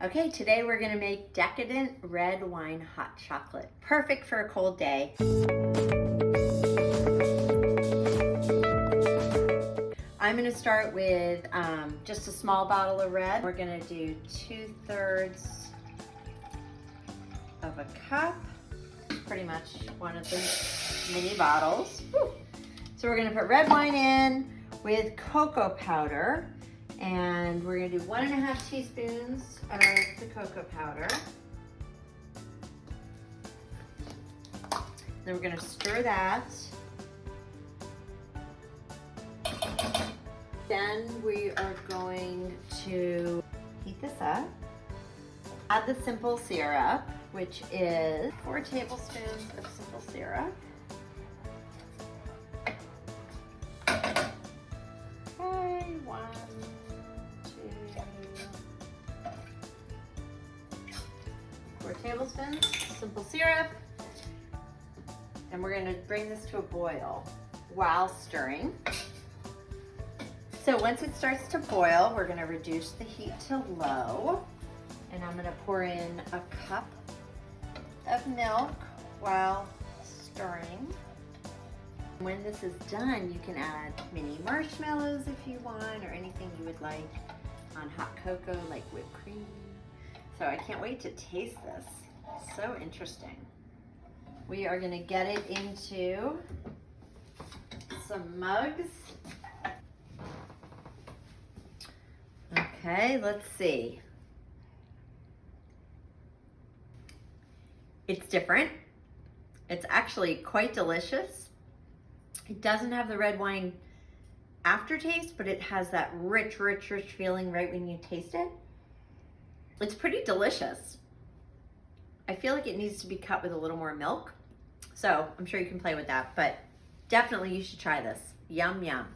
Okay, today we're gonna make decadent red wine hot chocolate. Perfect for a cold day. I'm gonna start with just a small bottle of red. We're gonna do 2/3 of a cup, pretty much one of the mini bottles. Whew. So we're gonna put red wine in with cocoa powder, and we're gonna do 1.5 teaspoons of the cocoa powder. Then we're gonna stir that. Then we are going to heat this up. Add the simple syrup, which is 4 tablespoons of simple syrup. Okay, 1, 2, 4 tablespoons simple syrup. And we're gonna bring this to a boil while stirring. So once it starts to boil, we're gonna reduce the heat to low. And I'm gonna pour in a cup of milk while stirring. When this is done, you can add mini marshmallows if you want, or anything you would like on hot cocoa, like whipped cream. So I can't wait to taste this. So interesting. We are gonna get it into some mugs. Okay, let's see. It's different. It's actually quite delicious. It doesn't have the red wine aftertaste, but it has that rich feeling right when you taste it. It's pretty delicious. I feel like it needs to be cut with a little more milk. So I'm sure you can play with that, but definitely you should try this. Yum, yum.